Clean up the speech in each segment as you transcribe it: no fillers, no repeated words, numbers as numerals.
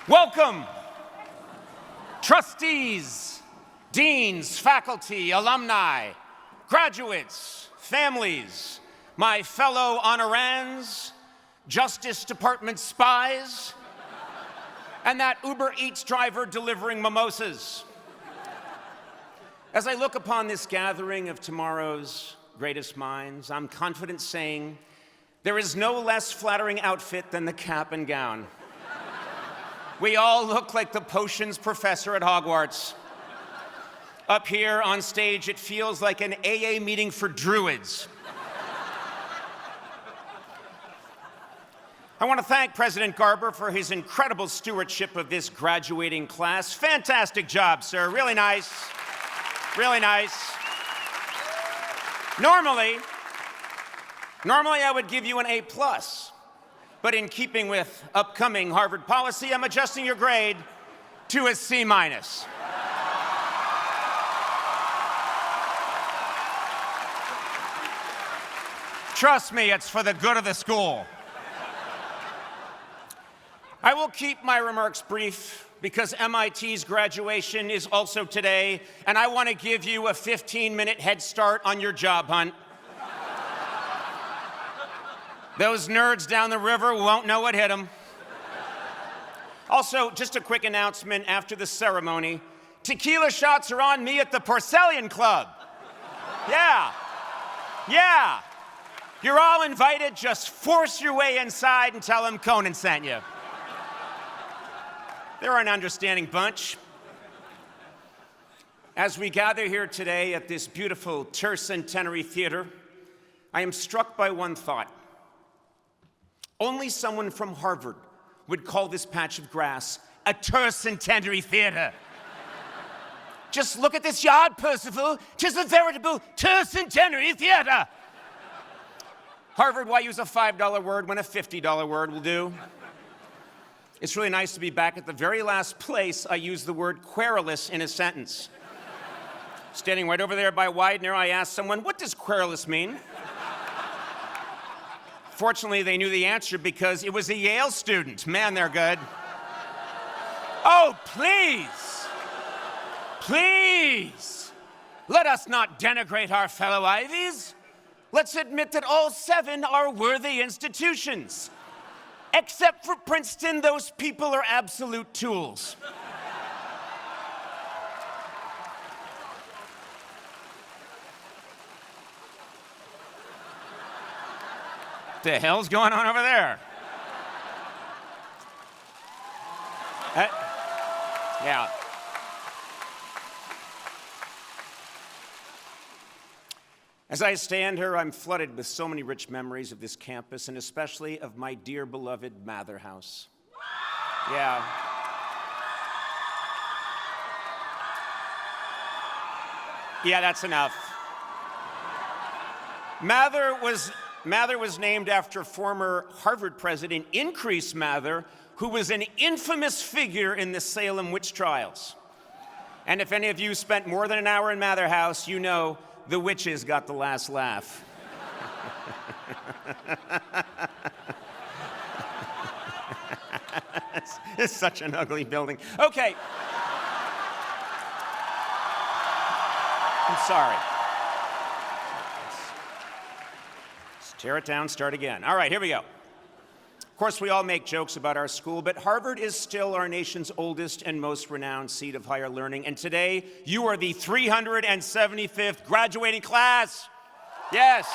Welcome, trustees, deans, faculty, alumni, graduates, families, my fellow honorands, Justice Department spies, and that Uber Eats driver delivering mimosas. As I look upon this gathering of tomorrow's greatest minds, I'm confident saying there is no less flattering outfit than the cap and gown. We all look like the potions professor at Hogwarts. Up here on stage, it feels like an AA meeting for druids. I want to thank President Garber for his incredible stewardship of this graduating class. Fantastic job, sir. Really nice. Really nice. Normally, I would give you an A+. But in keeping with upcoming Harvard policy, I'm adjusting your grade to a C-. Trust me, it's for the good of the school. I will keep my remarks brief because MIT's graduation is also today, and I want to give you a 15-minute head start on your job hunt. Those nerds down the river won't know what hit them. Also, just a quick announcement after the ceremony. Tequila shots are on me at the Porcellian Club. Yeah. You're all invited. Just force your way inside and tell them Conan sent you. They're an understanding bunch. As we gather here today at this beautiful Tercentenary Theater, I am struck by one thought. Only someone from Harvard would call this patch of grass a Tercentenary Theater. Just look at this yard, Percival. 'Tis a veritable Tercentenary Theater. Harvard, why use a $5 word when a $50 word will do? It's really nice to be back at the very last place I used the word querulous in a sentence. Standing right over there by Widener, I asked someone, what does querulous mean? Fortunately, they knew the answer because it was a Yale student. Man, they're good. Oh, please. Let us not denigrate our fellow Ivies. Let's admit that all 7 are worthy institutions. Except for Princeton, those people are absolute tools. What the hell's going on over there? Yeah. As I stand here, I'm flooded with so many rich memories of this campus, and especially of my dear beloved Mather House. Yeah. Yeah, that's enough. Mather was named after former Harvard president Increase Mather, who was an infamous figure in the Salem witch trials. And if any of you spent more than an hour in Mather House, you know the witches got the last laugh. It's such an ugly building. Okay. I'm sorry. Let's tear it down, start again. All right, here we go. Of course, we all make jokes about our school, but Harvard is still our nation's oldest and most renowned seat of higher learning. And today, you are the 375th graduating class. Yes.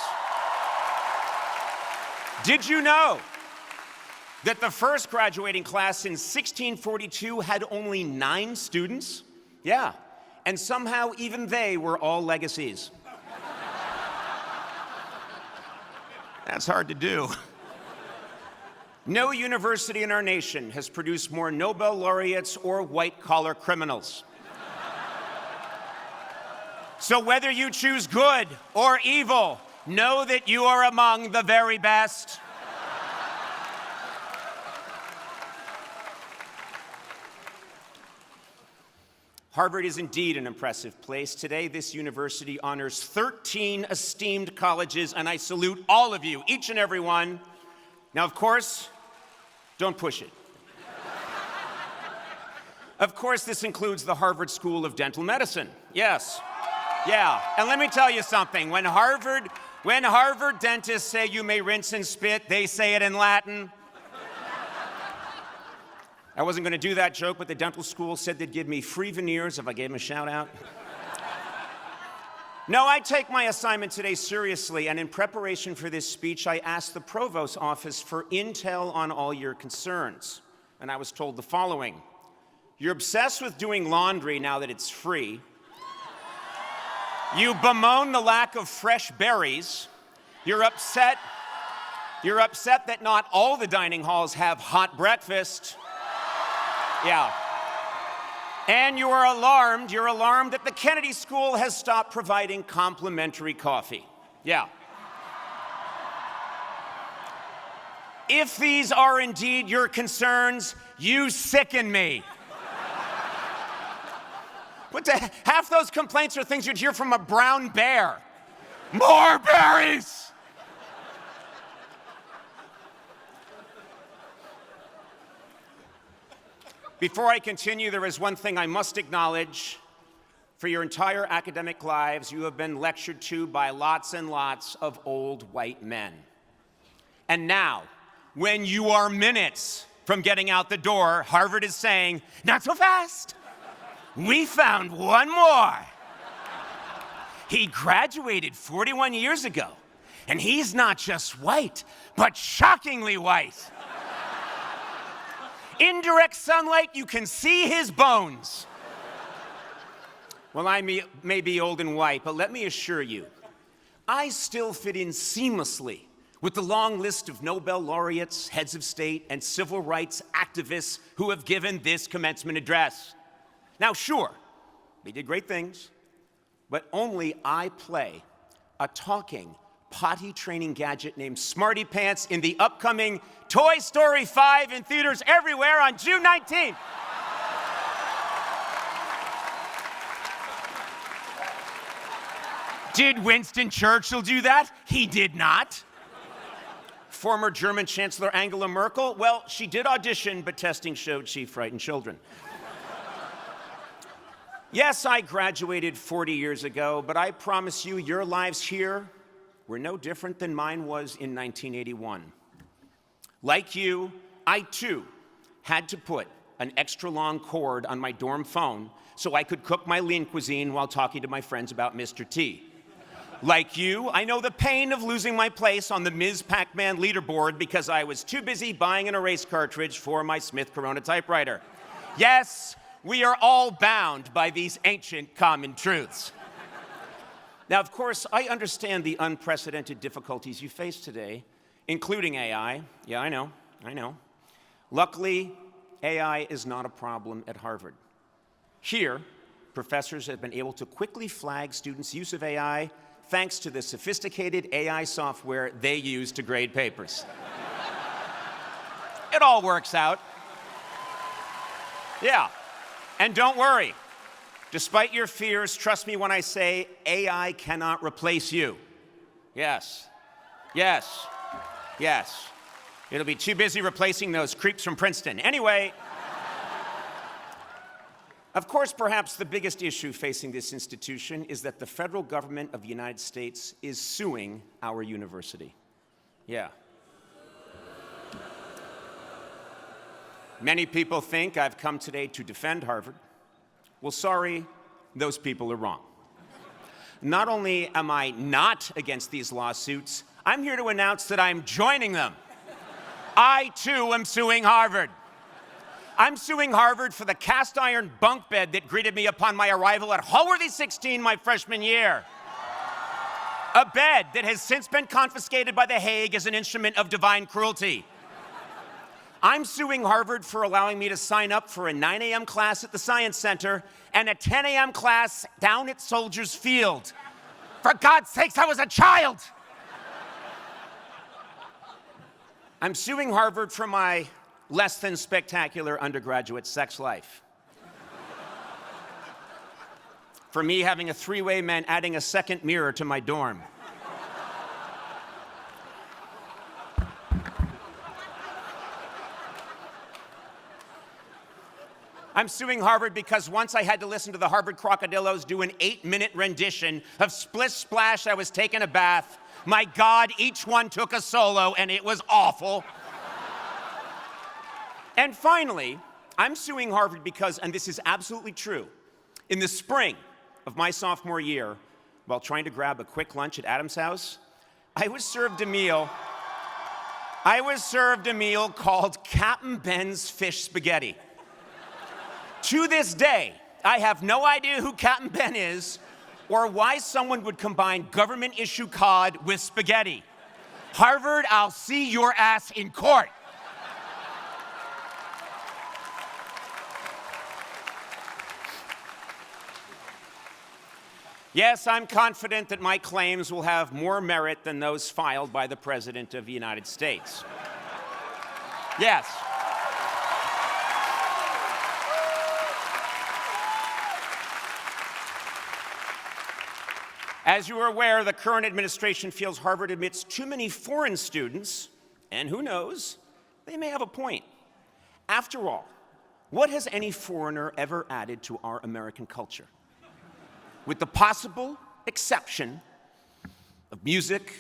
Did you know that the first graduating class in 1642 had only 9 students? Yeah. And somehow even they were all legacies. That's hard to do. No university in our nation has produced more Nobel laureates or white-collar criminals. So whether you choose good or evil, know that you are among the very best. Harvard is indeed an impressive place. Today, this university honors 13 esteemed colleges, and I salute all of you, each and every one. Now, of course, don't push it. Of course, this includes the Harvard School of Dental Medicine. Yes. Yeah. And let me tell you something. When Harvard dentists say you may rinse and spit, they say it in Latin. I wasn't going to do that joke, but the dental school said they'd give me free veneers if I gave them a shout out. No, I take my assignment today seriously, and in preparation for this speech, I asked the provost's office for intel on all your concerns. And I was told the following. You're obsessed with doing laundry now that it's free. You bemoan the lack of fresh berries. You're upset that not all the dining halls have hot breakfast. Yeah. And you're alarmed that the Kennedy School has stopped providing complimentary coffee. Yeah. If these are indeed your concerns, you sicken me. But half those complaints are things you'd hear from a brown bear. More berries! Before I continue, there is one thing I must acknowledge. For your entire academic lives, you have been lectured to by lots and lots of old white men. And now, when you are minutes from getting out the door, Harvard is saying, not so fast. We found one more. He graduated 41 years ago, and he's not just white, but shockingly white. In direct sunlight, you can see his bones. Well, I may be old and white, but let me assure you, I still fit in seamlessly with the long list of Nobel laureates, heads of state, and civil rights activists who have given this commencement address. Now, sure, they did great things, but only I play a talking, potty-training gadget named Smarty Pants in the upcoming Toy Story 5 in theaters everywhere on June 19th. Did Winston Churchill do that? He did not. Former German Chancellor Angela Merkel? Well, she did audition, but testing showed she frightened children. Yes, I graduated 40 years ago, but I promise you, your lives here were no different than mine was in 1981. Like you, I too had to put an extra long cord on my dorm phone so I could cook my lean cuisine while talking to my friends about Mr. T. Like you, I know the pain of losing my place on the Ms. Pac-Man leaderboard because I was too busy buying an erase cartridge for my Smith Corona typewriter. Yes, we are all bound by these ancient common truths. Now, of course, I understand the unprecedented difficulties you face today, including AI. Yeah, I know. Luckily, AI is not a problem at Harvard. Here, professors have been able to quickly flag students' use of AI thanks to the sophisticated AI software they use to grade papers. It all works out. Yeah. And don't worry, despite your fears, trust me when I say AI cannot replace you. Yes. It'll be too busy replacing those creeps from Princeton. Anyway, of course, perhaps the biggest issue facing this institution is that the federal government of the United States is suing our university. Yeah. Many people think I've come today to defend Harvard. Well, sorry, those people are wrong. Not only am I not against these lawsuits, I'm here to announce that I'm joining them. I, too, am suing Harvard. I'm suing Harvard for the cast iron bunk bed that greeted me upon my arrival at Hallworthy 16 my freshman year. A bed that has since been confiscated by The Hague as an instrument of divine cruelty. I'm suing Harvard for allowing me to sign up for a 9 a.m. class at the Science Center and a 10 a.m. class down at Soldiers Field. For God's sakes, I was a child! I'm suing Harvard for my less than spectacular undergraduate sex life. For me having a three-way meant adding a second mirror to my dorm. I'm suing Harvard because once I had to listen to the Harvard Crocodillos do an 8-minute rendition of Splish Splash, I Was Taking a Bath. My God, each one took a solo, and it was awful. And finally, I'm suing Harvard because, and this is absolutely true, in the spring of my sophomore year, while trying to grab a quick lunch at Adam's house, I was served a meal called Captain Ben's Fish Spaghetti. To this day, I have no idea who Captain Ben is or why someone would combine government-issue cod with spaghetti. Harvard, I'll see your ass in court. Yes, I'm confident that my claims will have more merit than those filed by the President of the United States. Yes. As you are aware, the current administration feels Harvard admits too many foreign students, and who knows, they may have a point. After all, what has any foreigner ever added to our American culture? With the possible exception of music,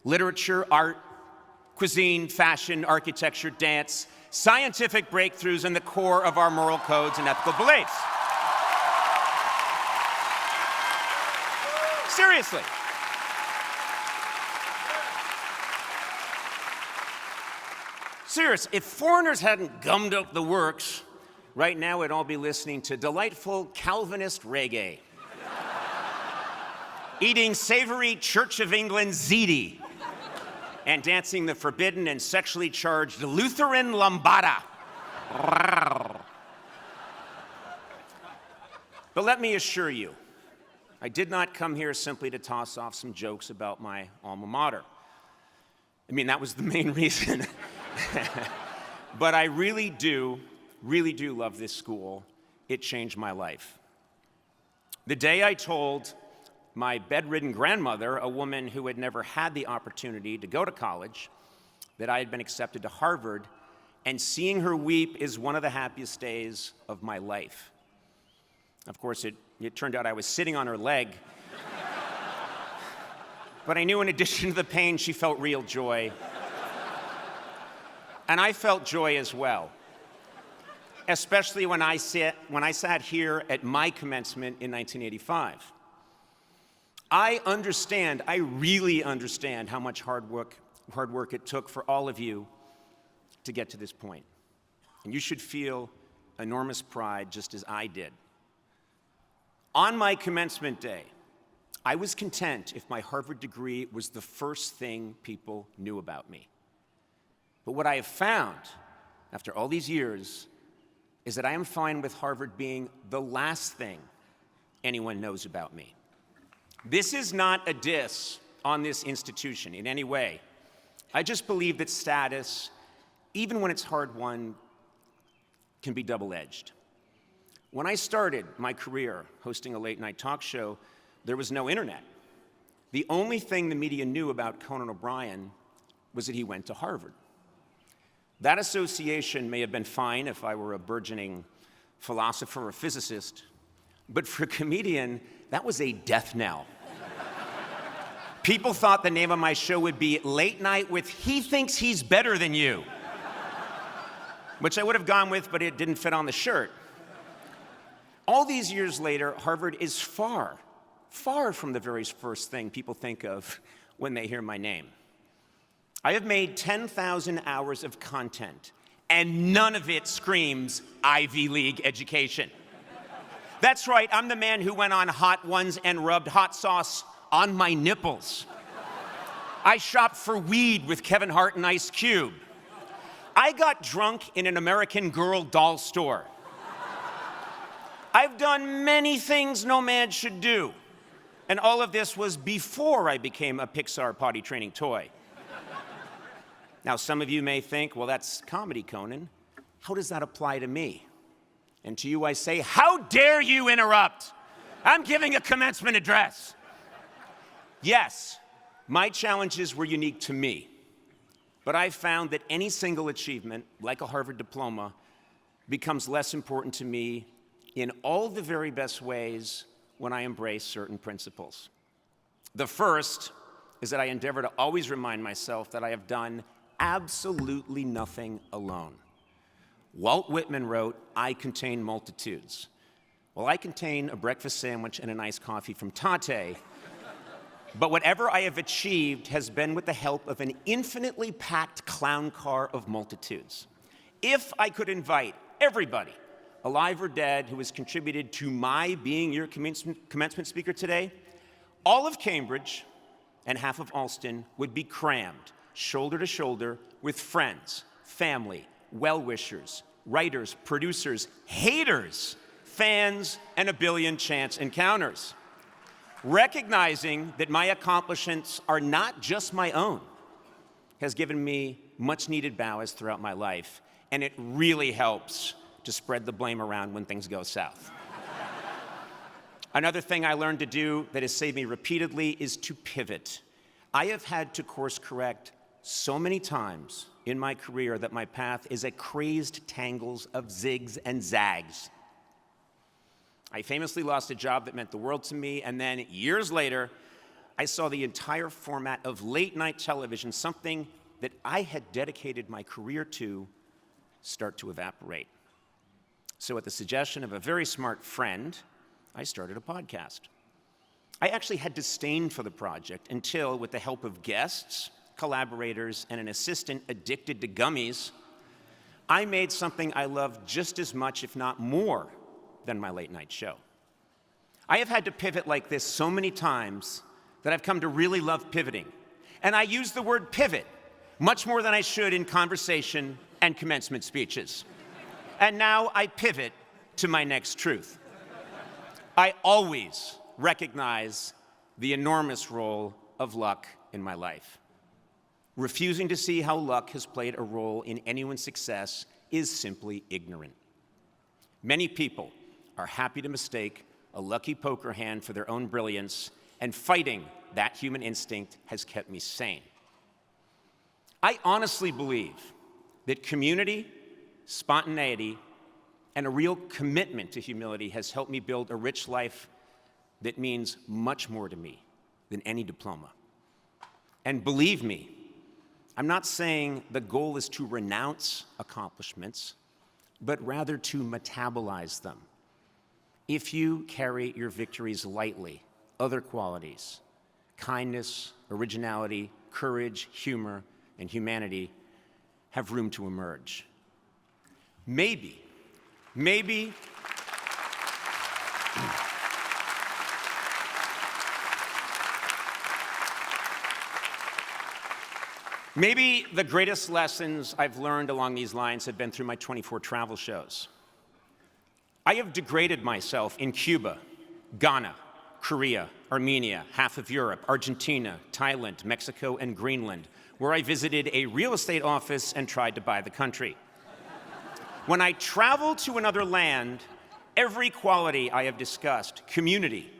literature, art, cuisine, fashion, architecture, dance, scientific breakthroughs, and the core of our moral codes and ethical beliefs. Seriously. If foreigners hadn't gummed up the works, right now we'd all be listening to delightful Calvinist reggae, eating savory Church of England ziti, and dancing the forbidden and sexually charged Lutheran lambada. But let me assure you, I did not come here simply to toss off some jokes about my alma mater. I mean, that was the main reason. But I really do love this school. It changed my life. The day I told my bedridden grandmother, a woman who had never had the opportunity to go to college, that I had been accepted to Harvard, and seeing her weep is one of the happiest days of my life. Of course, it turned out I was sitting on her leg. But I knew in addition to the pain, she felt real joy. And I felt joy as well, especially when I sat here at my commencement in 1985. I really understand how much hard work it took for all of you to get to this point. And you should feel enormous pride, just as I did. On my commencement day, I was content if my Harvard degree was the first thing people knew about me. But what I have found, after all these years, is that I am fine with Harvard being the last thing anyone knows about me. This is not a diss on this institution in any way. I just believe that status, even when it's hard-won, can be double-edged. When I started my career hosting a late-night talk show, there was no internet. The only thing the media knew about Conan O'Brien was that he went to Harvard. That association may have been fine if I were a burgeoning philosopher or physicist, but for a comedian, that was a death knell. People thought the name of my show would be Late Night with He Thinks He's Better Than You, which I would have gone with, but it didn't fit on the shirt. All these years later, Harvard is far from the very first thing people think of when they hear my name. I have made 10,000 hours of content, and none of it screams Ivy League education. That's right, I'm the man who went on Hot Ones and rubbed hot sauce on my nipples. I shopped for weed with Kevin Hart and Ice Cube. I got drunk in an American Girl doll store. I've done many things no man should do, and all of this was before I became a Pixar potty training toy. Now, some of you may think, well, that's comedy, Conan. How does that apply to me? And to you I say, how dare you interrupt? I'm giving a commencement address. Yes, my challenges were unique to me, but I found that any single achievement, like a Harvard diploma, becomes less important to me in all the very best ways when I embrace certain principles. The first is that I endeavor to always remind myself that I have done absolutely nothing alone. Walt Whitman wrote, "I contain multitudes." Well, I contain a breakfast sandwich and an iced coffee from Tate, but whatever I have achieved has been with the help of an infinitely packed clown car of multitudes. If I could invite everybody, alive or dead, who has contributed to my being your commencement speaker today, all of Cambridge and half of Alston would be crammed, shoulder to shoulder, with friends, family, well-wishers, writers, producers, haters, fans, and a billion chance encounters. Recognizing that my accomplishments are not just my own has given me much-needed ballast throughout my life, and it really helps to spread the blame around when things go south. Another thing I learned to do that has saved me repeatedly is to pivot. I have had to course correct so many times in my career that my path is a crazed tangles of zigs and zags. I famously lost a job that meant the world to me, and then years later, I saw the entire format of late-night television, something that I had dedicated my career to, start to evaporate. So at the suggestion of a very smart friend, I started a podcast. I actually had disdain for the project until, with the help of guests, collaborators, and an assistant addicted to gummies, I made something I loved just as much, if not more, than my late-night show. I have had to pivot like this so many times that I've come to really love pivoting. And I use the word pivot much more than I should in conversation and commencement speeches. And now I pivot to my next truth. I always recognize the enormous role of luck in my life. Refusing to see how luck has played a role in anyone's success is simply ignorant. Many people are happy to mistake a lucky poker hand for their own brilliance, and fighting that human instinct has kept me sane. I honestly believe that community, spontaneity, and a real commitment to humility has helped me build a rich life that means much more to me than any diploma. And believe me, I'm not saying the goal is to renounce accomplishments, but rather to metabolize them. If you carry your victories lightly, other qualities, kindness, originality, courage, humor, and humanity have room to emerge. Maybe, maybe the greatest lessons I've learned along these lines have been through my 24 travel shows. I have degraded myself in Cuba, Ghana, Korea, Armenia, half of Europe, Argentina, Thailand, Mexico, and Greenland, where I visited a real estate office and tried to buy the country. When I travel to another land, every quality I have discussed, community,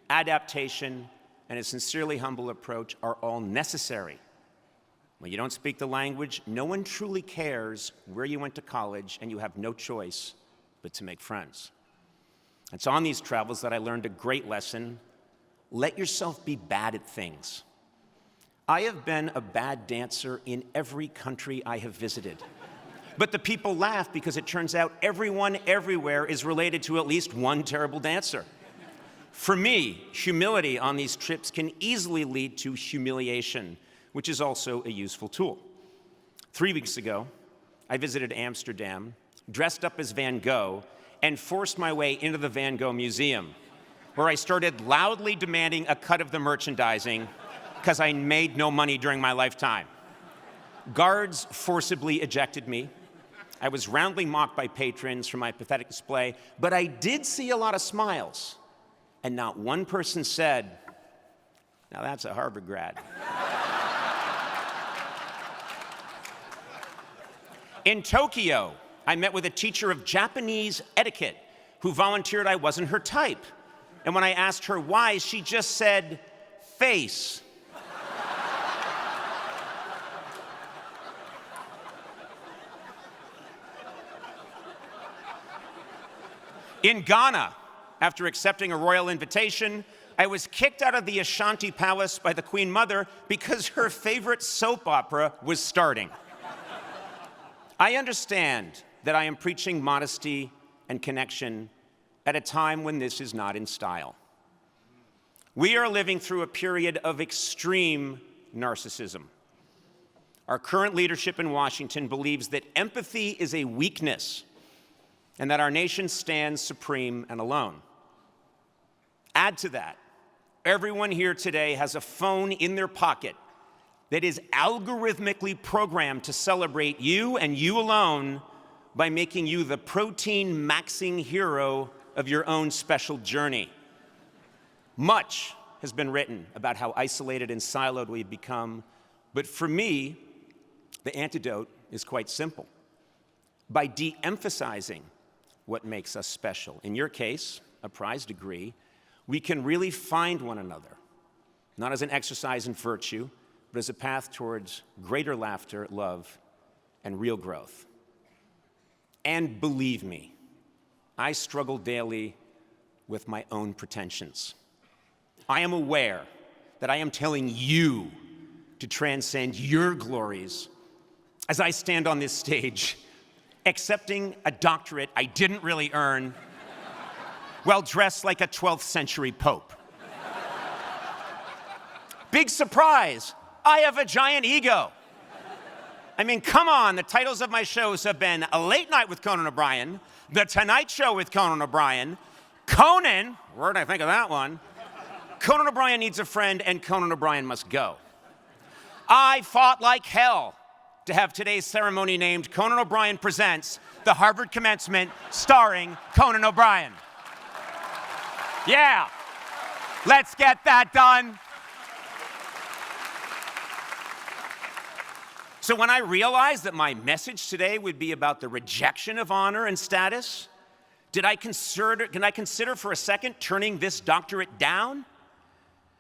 adaptation, and a sincerely humble approach are all necessary. When you don't speak the language, no one truly cares where you went to college, and you have no choice but to make friends. It's on these travels that I learned a great lesson. Let yourself be bad at things. I have been a bad dancer in every country I have visited. But the people laugh because it turns out everyone everywhere is related to at least one terrible dancer. For me, humility on these trips can easily lead to humiliation, which is also a useful tool. 3 weeks ago, I visited Amsterdam, dressed up as Van Gogh, and forced my way into the Van Gogh Museum, where I started loudly demanding a cut of the merchandising because I made no money during my lifetime. Guards forcibly ejected me. I was roundly mocked by patrons for my pathetic display, but I did see a lot of smiles, and not one person said, "Now that's a Harvard grad." In Tokyo, I met with a teacher of Japanese etiquette who volunteered I wasn't her type. And when I asked her why, she just said, "Face." In Ghana, after accepting a royal invitation, I was kicked out of the Ashanti Palace by the Queen Mother because her favorite soap opera was starting. I understand that I am preaching modesty and connection at a time when this is not in style. We are living through a period of extreme narcissism. Our current leadership in Washington believes that empathy is a weakness and that our nation stands supreme and alone. Add to that, everyone here today has a phone in their pocket that is algorithmically programmed to celebrate you and you alone by making you the protein-maxing hero of your own special journey. Much has been written about how isolated and siloed we've become, but for me, the antidote is quite simple. By de-emphasizing what makes us special, in your case, a prize degree, we can really find one another, not as an exercise in virtue, but as a path towards greater laughter, love, and real growth. And believe me, I struggle daily with my own pretensions. I am aware that I am telling you to transcend your glories as I stand on this stage, accepting a doctorate I didn't really earn, while dressed like a 12th century pope. Big surprise, I have a giant ego. I mean, come on, the titles of my shows have been A Late Night with Conan O'Brien, The Tonight Show with Conan O'Brien, Conan, where did I think of that one? Conan O'Brien Needs a Friend, and Conan O'Brien Must Go. I fought like hell to have today's ceremony named Conan O'Brien Presents the Harvard Commencement starring Conan O'Brien. Yeah, let's get that done. So when I realized that my message today would be about the rejection of honor and status, can I consider for a second turning this doctorate down?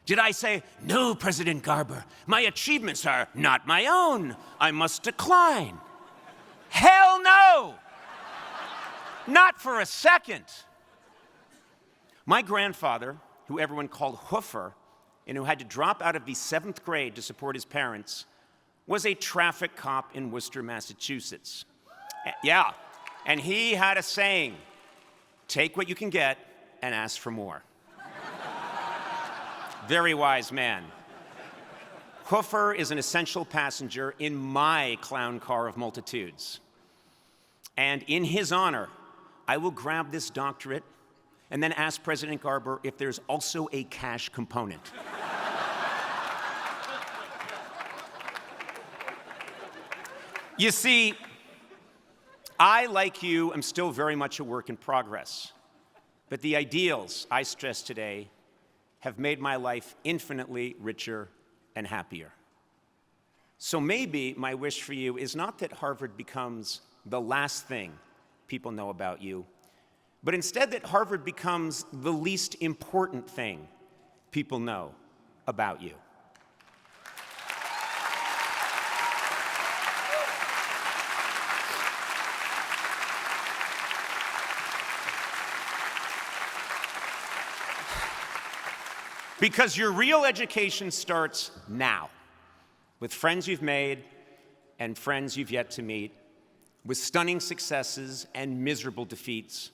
Did I say, no, President Garber, my achievements are not my own. I must decline. Hell no! Not for a second. My grandfather, who everyone called Hoofer, and who had to drop out of the 7th grade to support his parents, was a traffic cop in Worcester, Massachusetts. Yeah, and he had a saying, take what you can get and ask for more. Very wise man. Hoofer is an essential passenger in my clown car of multitudes. And in his honor, I will grab this doctorate and then ask President Garber if there's also a cash component. You see, I, like you, am still very much a work in progress. But the ideals I stress today have made my life infinitely richer and happier. So maybe my wish for you is not that Harvard becomes the last thing people know about you, but instead that Harvard becomes the least important thing people know about you. Because your real education starts now, with friends you've made and friends you've yet to meet, with stunning successes and miserable defeats,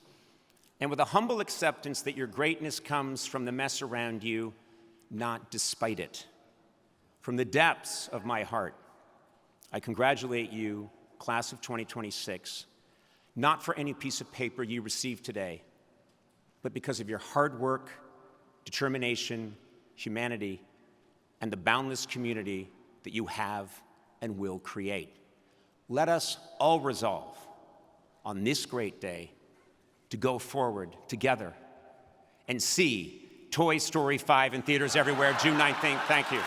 and with a humble acceptance that your greatness comes from the mess around you, not despite it. From the depths of my heart, I congratulate you, class of 2026, not for any piece of paper you received today, but because of your hard work, determination, humanity, and the boundless community that you have and will create. Let us all resolve on this great day to go forward together and see Toy Story 5 in theaters everywhere, June 19th. Thank you.